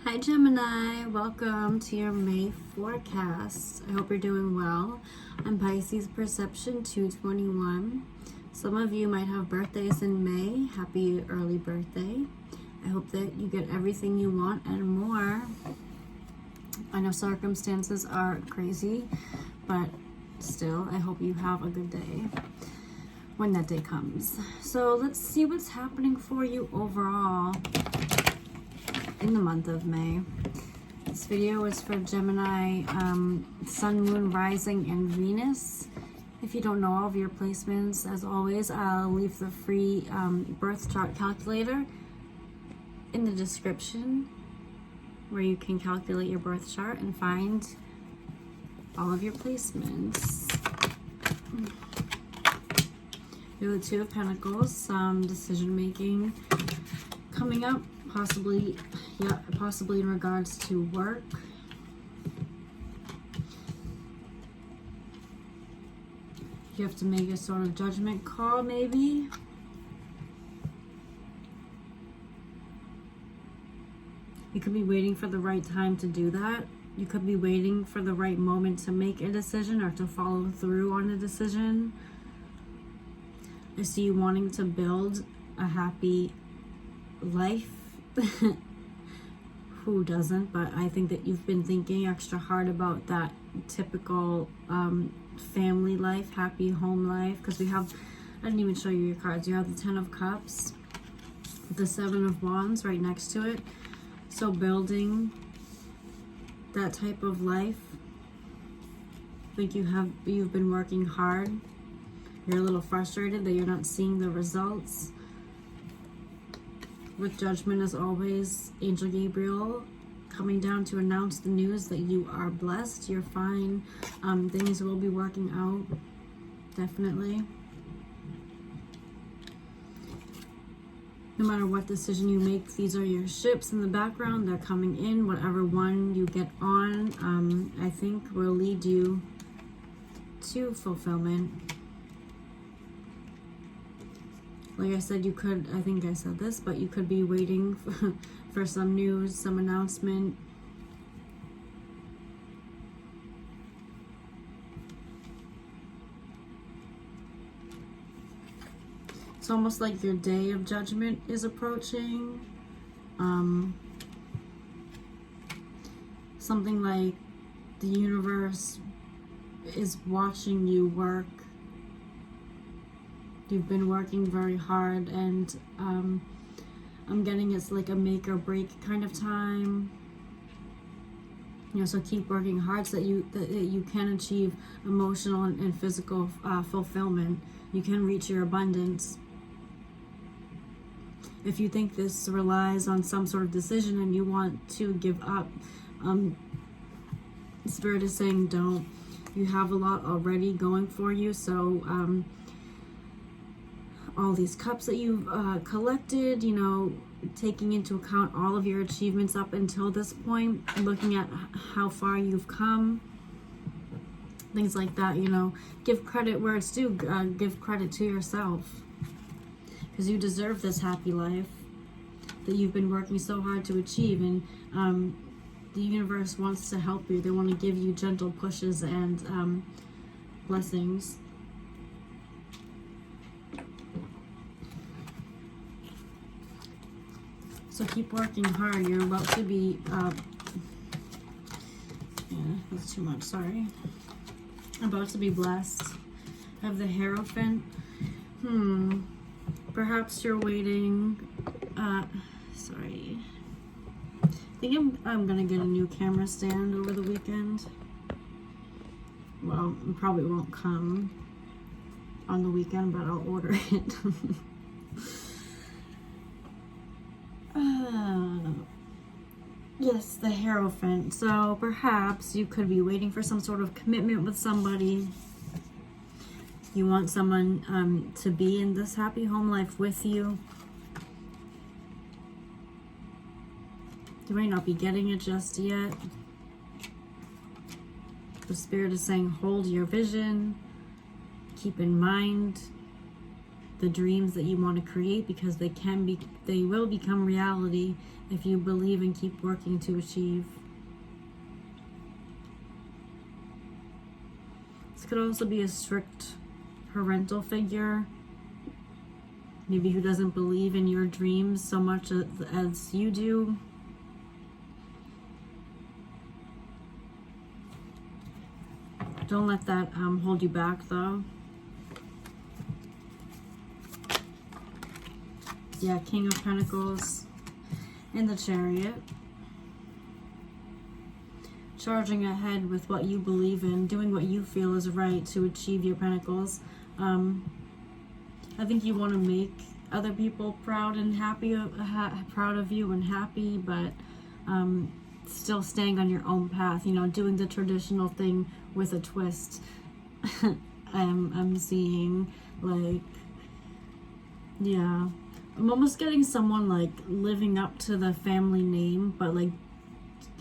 Hi Gemini, welcome to your May forecast. I hope you're doing well. I'm Pisces Perception 221. Some of you might have birthdays in May. Happy early birthday. I hope that you get everything you want and more. I know circumstances are crazy, but still, I hope you have a good day when that day comes. So let's see what's happening for you overall in the month of May. This video is for Gemini, Sun, Moon, Rising, and Venus. If you don't know all of your placements, as always, I'll leave the free birth chart calculator in the description where you can calculate your birth chart and find all of your placements. We have the Two of Pentacles, some decision making coming up. Possibly in regards to work. You have to make a sort of judgment call, maybe. You could be waiting for the right time to do that. You could be waiting for the right moment to make a decision or to follow through on a decision. I see you wanting to build a happy life. Who doesn't? But I think that you've been thinking extra hard about that typical family life, happy home life, because we have, I didn't even show you your cards. You have the Ten of Cups, the Seven of Wands right next to it. So building that type of life, I think you've been working hard. You're a little frustrated that you're not seeing the results. With Judgment, as always, Angel Gabriel coming down to announce the news that you are blessed, you're fine, things will be working out, definitely. No matter what decision you make, these are your ships in the background, they're coming in. Whatever one you get on, I think will lead you to fulfillment. Like I said, you could, I think I said this, but you could be waiting for some news, some announcement. It's almost like your day of judgment is approaching. Something like the universe is watching you work. You've been working very hard, and I'm getting it's like a make or break kind of time. You know, so keep working hard so that you can achieve emotional and physical fulfillment. You can reach your abundance. If you think this relies on some sort of decision and you want to give up, Spirit is saying don't. You have a lot already going for you, so all these cups that you've collected, you know, taking into account all of your achievements up until this point, looking at how far you've come, things like that, you know, give credit where it's due, give credit to yourself, because you deserve this happy life that you've been working so hard to achieve, and the universe wants to help you. They want to give you gentle pushes and blessings. So keep working hard. You're about to be, yeah, that's too much, sorry. About to be blessed. I have the Hierophant. Perhaps you're waiting, sorry. I think I'm gonna get a new camera stand over the weekend. Well, it probably won't come on the weekend, but I'll order it. Yes, the Hierophant. So perhaps you could be waiting for some sort of commitment with somebody. You want someone to be in this happy home life with you. You might not be getting it just yet. The Spirit is saying hold your vision. Keep in mind the dreams that you want to create, because they will become reality if you believe and keep working to achieve. This could also be a strict parental figure, maybe who doesn't believe in your dreams so much as you do. Don't let that hold you back, though. Yeah, King of Pentacles and the Chariot. Charging ahead with what you believe in, doing what you feel is right to achieve your pentacles. I think you want to make other people proud and happy, proud of you and happy, but still staying on your own path, you know, doing the traditional thing with a twist. I'm seeing, like, yeah, I'm almost getting someone like living up to the family name, but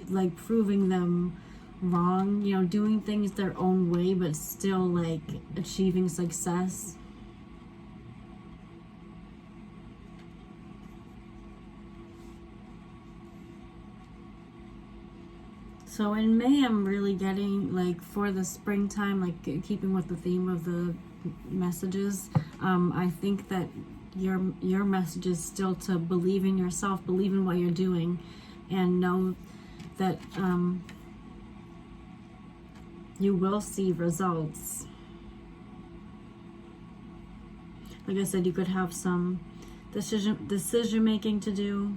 like proving them wrong, you know, doing things their own way, but still like achieving success. So in May, I'm really getting, like, for the springtime, like keeping with the theme of the messages, I think that your message is still to believe in yourself, believe in what you're doing, and know that you will see results. Like I said, you could have some decision making to do.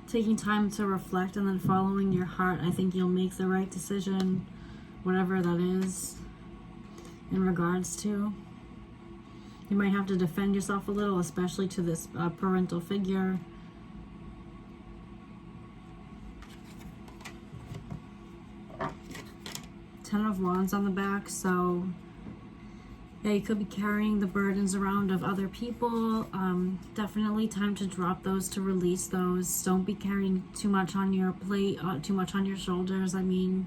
Taking time to reflect and then following your heart. I think you'll make the right decision, whatever that is, in regards to. You might have to defend yourself a little, especially to this parental figure. Ten of Wands on the back, so yeah, you could be carrying the burdens around of other people. Definitely time to drop those, to release those. Don't be carrying too much on your plate, too much on your shoulders. I mean,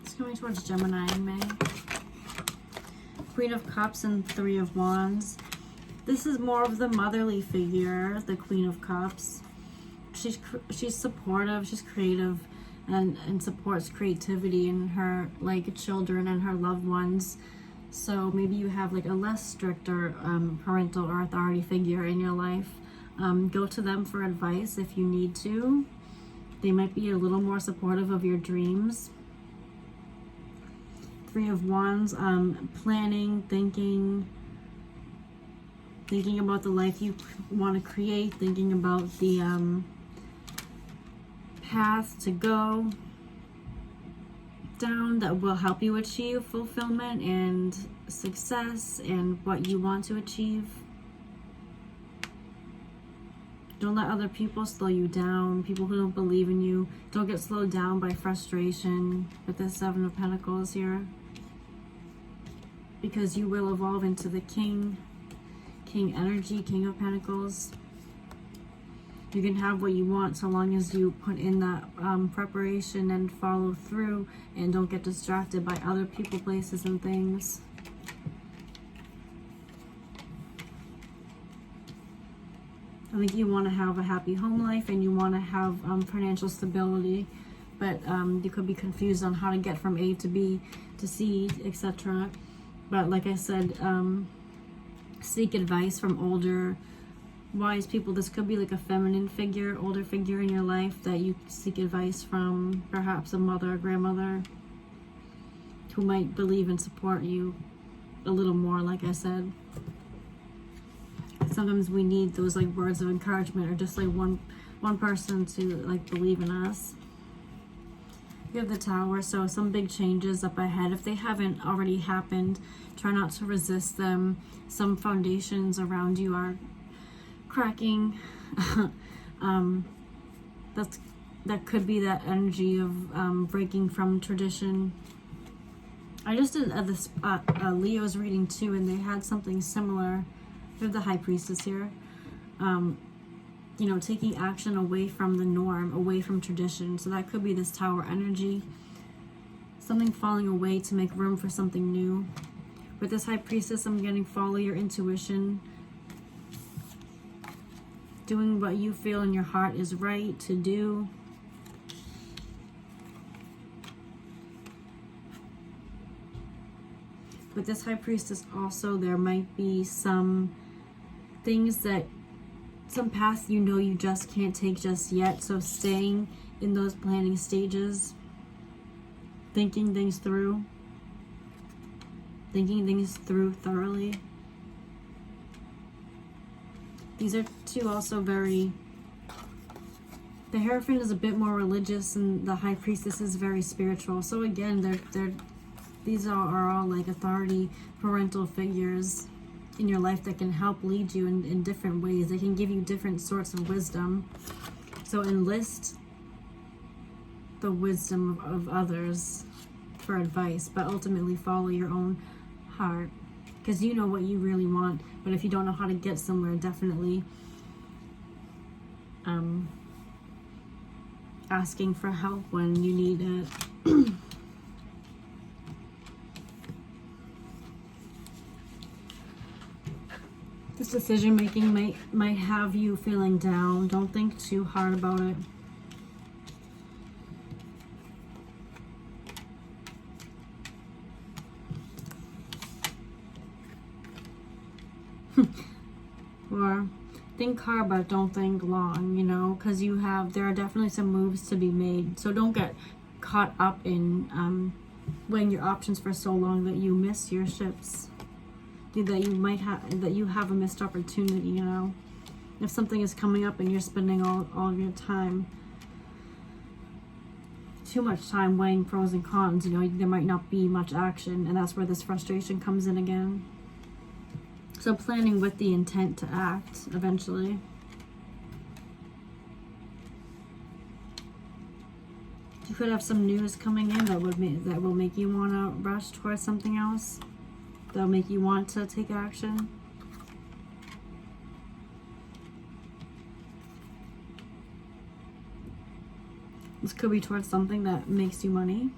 it's coming towards Gemini in May. Queen of Cups and Three of Wands. This is more of the motherly figure, the Queen of Cups. She's supportive, she's creative, and supports creativity in her, like, children and her loved ones. So maybe you have like a less stricter parental or authority figure in your life. Go to them for advice if you need to. They might be a little more supportive of your dreams. Three of Wands, planning, thinking about the life you want to create, thinking about the path to go down that will help you achieve fulfillment and success and what you want to achieve. Don't let other people slow you down, people who don't believe in you. Don't get slowed down by frustration with the Seven of Pentacles here, because you will evolve into the King energy, King of Pentacles. You can have what you want so long as you put in that preparation and follow through, and don't get distracted by other people, places, and things. I think you want to have a happy home life, and you want to have financial stability, but you could be confused on how to get from A to B to C, etc. But like I said, seek advice from older, wise people. This could be like a feminine figure, older figure in your life that you seek advice from, perhaps a mother or grandmother who might believe and support you a little more, like I said. Sometimes we need those like words of encouragement, or just like one person to like believe in us. You have the Tower, so some big changes up ahead. If they haven't already happened, try not to resist them. Some foundations around you are cracking. That could be that energy of breaking from tradition. I just did this Leo's reading too, and they had something similar. We have the High Priestess here. you know, taking action away from the norm, away from tradition. So that could be this Tower energy. Something falling away to make room for something new. With this High Priestess, I'm getting follow your intuition. Doing what you feel in your heart is right to do. With this High Priestess also, there might be some things that, some paths you know you just can't take just yet. So staying in those planning stages, thinking things through thoroughly. These are two also very, the Hierophant is a bit more religious and the High Priestess is very spiritual. So again, these are all like authority, parental figures in your life that can help lead you in different ways. They can give you different sorts of wisdom. So enlist the wisdom of others for advice, but ultimately follow your own heart, because you know what you really want. But if you don't know how to get somewhere, definitely asking for help when you need it. This decision making might have you feeling down. Don't think too hard about it. Or think hard, but don't think long, you know, because there are definitely some moves to be made. So don't get caught up in weighing your options for so long that you miss your ships. That you have a missed opportunity, you know. If something is coming up and you're spending all of your time, too much time weighing pros and cons, you know, there might not be much action, and that's where this frustration comes in again. So planning with the intent to act eventually. You could have some news coming in that will make you want to rush towards something else. That'll make you want to take action. This could be towards something that makes you money.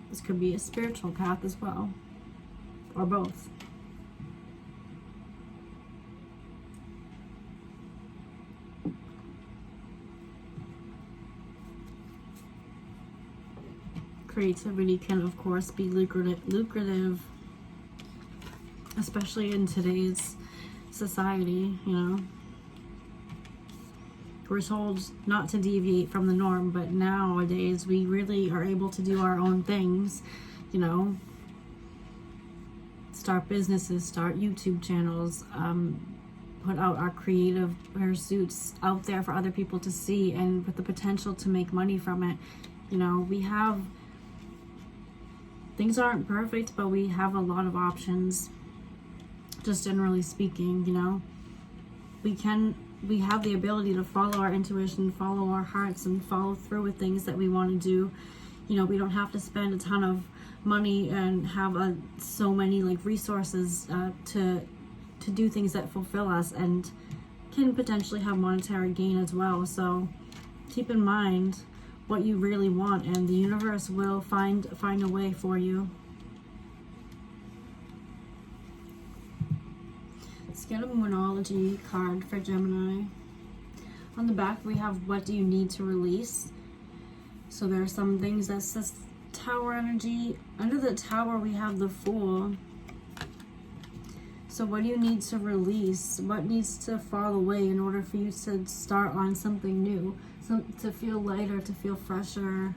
This could be a spiritual path as well, or both. Creativity can, of course, be lucrative, especially in today's society, you know. We're told not to deviate from the norm, but nowadays we really are able to do our own things, you know. Start businesses, start YouTube channels, put out our creative pursuits out there for other people to see, and with the potential to make money from it. You know, things aren't perfect, but we have a lot of options, just generally speaking, you know. We have the ability to follow our intuition, follow our hearts, and follow through with things that we want to do. You know, we don't have to spend a ton of money and have so many like resources to do things that fulfill us and can potentially have monetary gain as well. So keep in mind what you really want, and the universe will find a way for you. Let's get a Moonology card for Gemini. On the back we have, what do you need to release? So there are some things that says Tower energy. Under the Tower we have the Fool. So what do you need to release? What needs to fall away in order for you to start on something new? So to feel lighter, to feel fresher.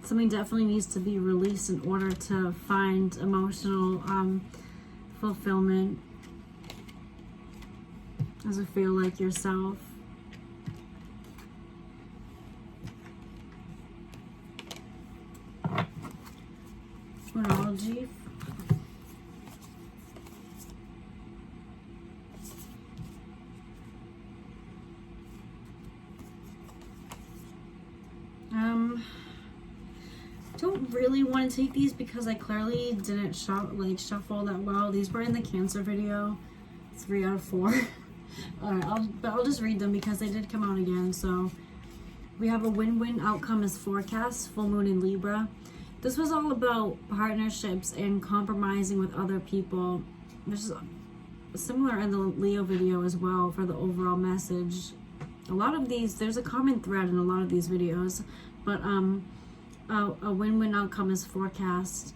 Something definitely needs to be released in order to find emotional fulfillment. As a feel like yourself. Moonology. don't really want to take these because I clearly didn't shuffle that well. These were in the Cancer video. 3 out of 4. Alright, I'll just read them because they did come out again. So we have a win-win outcome as forecast, full moon in Libra. This was all about partnerships and compromising with other people. This is similar in the Leo video as well for the overall message. A lot of these, there's a common thread in a lot of these videos, but a win-win outcome is forecast.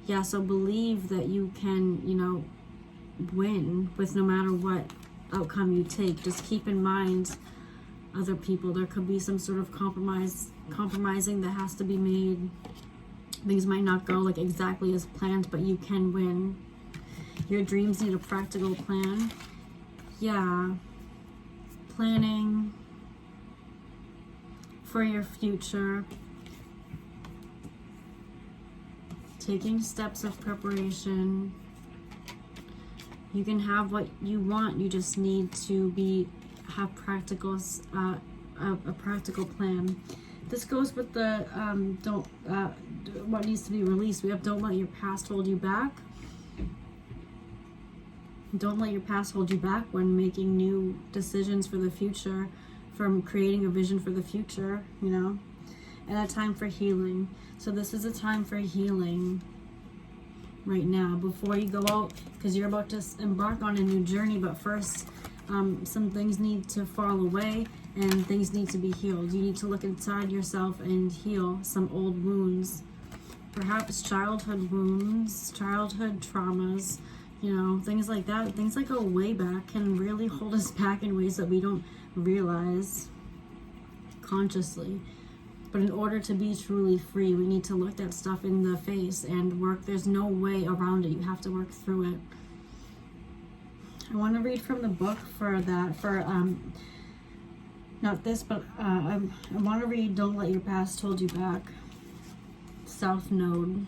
Yeah, so believe that you can, you know, win with no matter what outcome you take. Just keep in mind other people. There could be some sort of compromising that has to be made. Things might not go like exactly as planned, but you can win. Your dreams need a practical plan. Yeah. Planning for your future. Taking steps of preparation. You can have what you want. You just need to have a practical plan. This goes with the what needs to be released. We have don't let your past hold you back. Don't let your past hold you back when making new decisions for the future, from creating a vision for the future, you know, and a time for healing. So this is a time for healing right now before you go out, because you're about to embark on a new journey. But first, some things need to fall away and things need to be healed. You need to look inside yourself and heal some old wounds, perhaps childhood wounds, childhood traumas, you know, things like that. Things that go way back can really hold us back in ways that we don't realize consciously. But in order to be truly free, we need to look that stuff in the face and work. There's no way around it. You have to work through it. I want to read from the book for that, for not this, but I want to read Don't Let Your Past Hold You Back, South Node.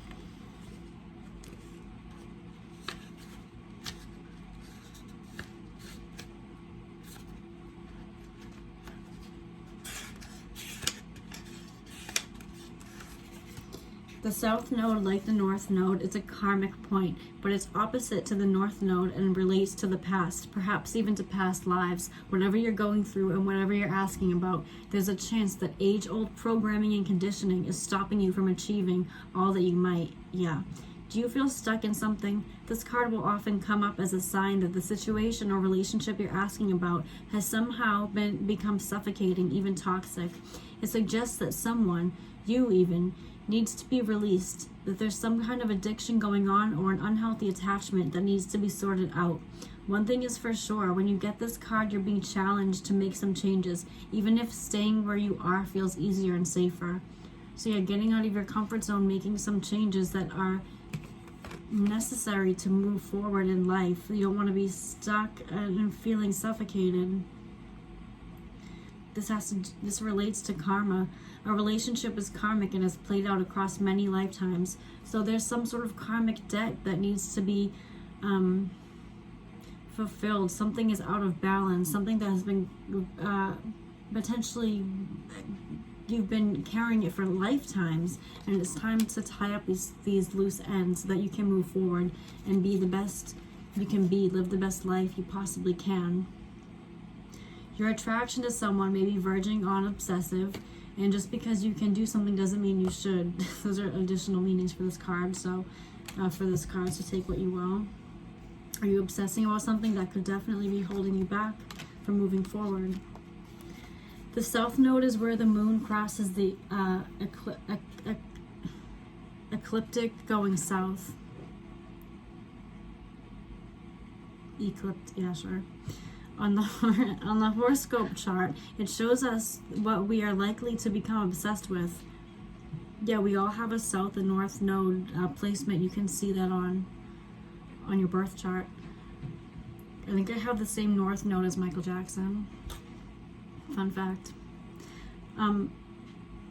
The South Node, like the North Node, is a karmic point, but it's opposite to the North Node and relates to the past, perhaps even to past lives. Whatever you're going through and whatever you're asking about, there's a chance that age-old programming and conditioning is stopping you from achieving all that you might. Yeah. Do you feel stuck in something? This card will often come up as a sign that the situation or relationship you're asking about has somehow become suffocating, even toxic. It suggests that someone, you even, needs to be released, that there's some kind of addiction going on or an unhealthy attachment that needs to be sorted out. One thing is for sure, when you get this card, you're being challenged to make some changes, even if staying where you are feels easier and safer. So yeah, getting out of your comfort zone, making some changes that are necessary to move forward in life. You don't want to be stuck and feeling suffocated. This relates to karma. A relationship is karmic and is played out across many lifetimes. So there's some sort of karmic debt that needs to be fulfilled. Something is out of balance. Something that has been potentially, you've been carrying it for lifetimes, and it's time to tie up these loose ends so that you can move forward and be the best you can be, live the best life you possibly can. Your attraction to someone may be verging on obsessive, and just because you can do something doesn't mean you should. Those are additional meanings for this card, so for this card, so take what you will. Are you obsessing about something that could definitely be holding you back from moving forward? The South Node is where the moon crosses the ecliptic going south. Yeah, sure. On the horoscope chart, it shows us what we are likely to become obsessed with. Yeah, we all have a South and North Node placement. You can see that on your birth chart. I think I have the same North Node as Michael Jackson. Fun fact.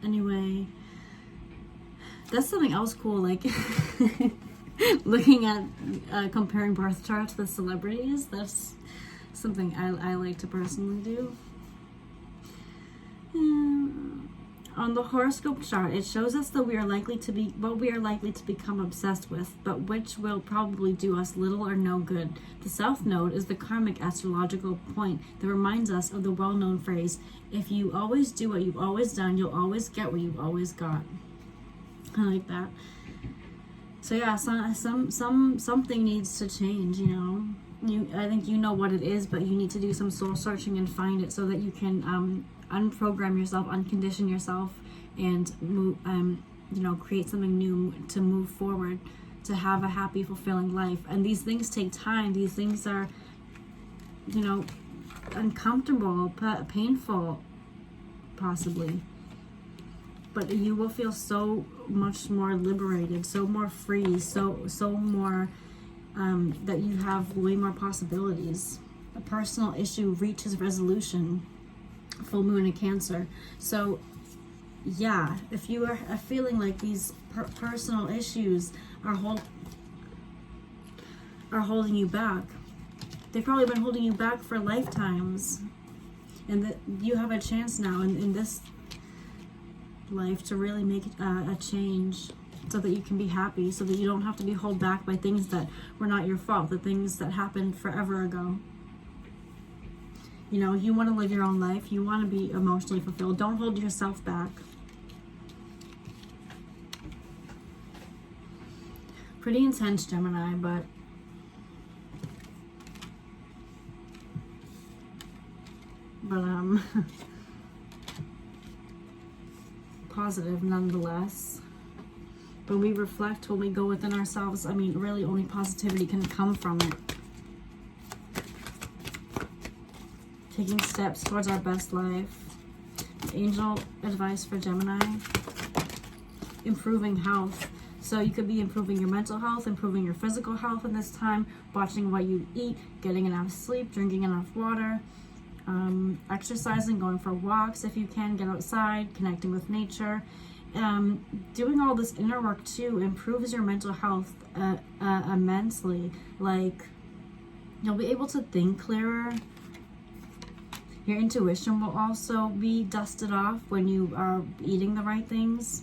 Anyway, that's something else cool, like looking at comparing birth charts with celebrities. That's something I like to personally do. On the horoscope chart, it shows us that we are likely to be what we are likely to become obsessed with, but which will probably do us little or no good. The South Node is the karmic astrological point that reminds us of the well-known phrase, if you always do what you've always done, you'll always get what you've always got. I like that. So yeah, something needs to change, you know. I think you know what it is, but you need to do some soul searching and find it so that you can unprogram yourself, uncondition yourself, and move, create something new to move forward, to have a happy, fulfilling life. And these things take time. These things are, uncomfortable, painful, possibly. But you will feel so much more liberated, so more free, so more that you have way more possibilities. A personal issue reaches resolution. Full moon in Cancer. So yeah, if you are feeling like these personal issues are holding you back, they've probably been holding you back for lifetimes, and that you have a chance now in this life to really make a change, so that you can be happy, so that you don't have to be held back by things that were not your fault, the things that happened forever ago. You know, you want to live your own life. You want to be emotionally fulfilled. Don't hold yourself back. Pretty intense, Gemini, but positive nonetheless. When we reflect, when we go within ourselves, I mean, really only positivity can come from it. Taking steps towards our best life. Angel advice for Gemini. Improving health. So you could be improving your mental health, improving your physical health in this time, watching what you eat, getting enough sleep, drinking enough water, exercising, going for walks if you can, get outside, connecting with nature. Doing all this inner work too improves your mental health immensely. Like, you'll be able to think clearer. Your intuition will also be dusted off when you are eating the right things.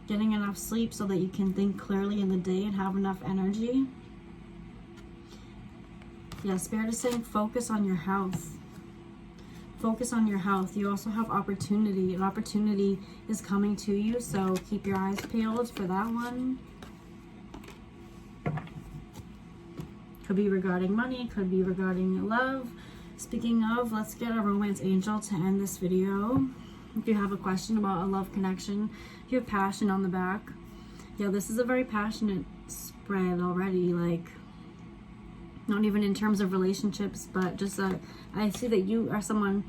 Getting enough sleep so that you can think clearly in the day and have enough energy. Yeah, Spirit is saying focus on your health. Focus on your health. You also have opportunity. An opportunity is coming to you, so keep your eyes peeled for that one. Could be regarding money, could be regarding love. Speaking of, let's get a romance angel to end this video. If you have a question about a love connection, if you have passion on the back. Yeah, this is a very passionate spread already, like, not even in terms of relationships, but just I see that you are someone,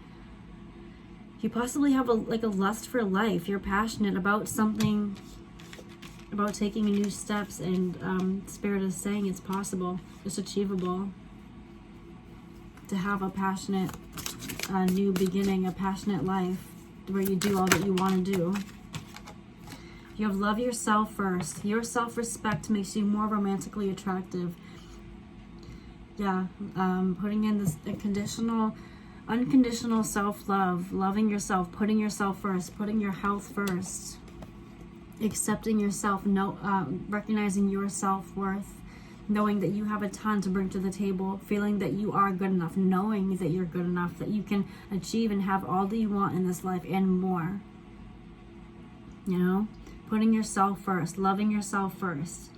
you possibly have a lust for life. You're passionate about something, about taking new steps, and Spirit is saying it's possible, it's achievable to have a passionate new beginning, a passionate life where you do all that you want to do. You have love yourself first. Your self-respect makes you more romantically attractive. Yeah, putting in this unconditional self-love, loving yourself, putting yourself first, putting your health first, accepting yourself, recognizing your self-worth, knowing that you have a ton to bring to the table, feeling that you are good enough, knowing that you're good enough, that you can achieve and have all that you want in this life and more. You know, putting yourself first, loving yourself first.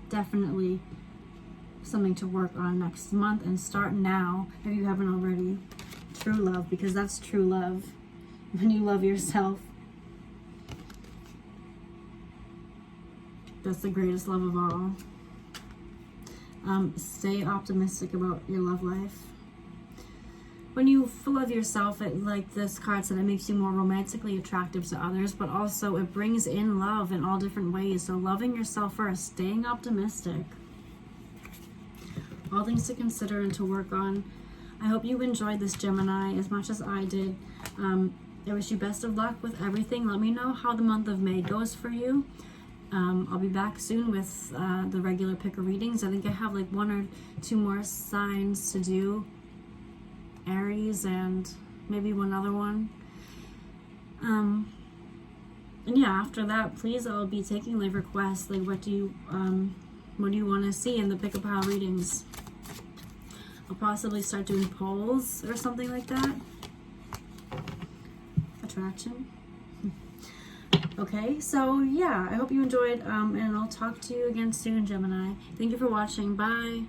Definitely something to work on next month, and start now if you haven't already. True love, because that's true love. When you love yourself, that's the greatest love of all. Stay optimistic about your love life. When you love yourself, like this card said, it makes you more romantically attractive to others, but also it brings in love in all different ways. So loving yourself first, staying optimistic. All things to consider and to work on. I hope you enjoyed this, Gemini, as much as I did. I wish you best of luck with everything. Let me know how the month of May goes for you. I'll be back soon with the regular picker readings. I think I have like 1 or 2 more signs to do. Aries and maybe one other one. And yeah, after that, please, I'll be taking like requests. Like, what do you want to see in the pick a pile readings? I'll possibly start doing polls or something like that. Attraction. Okay, so yeah, I hope you enjoyed, and I'll talk to you again soon, Gemini. Thank you for watching. Bye.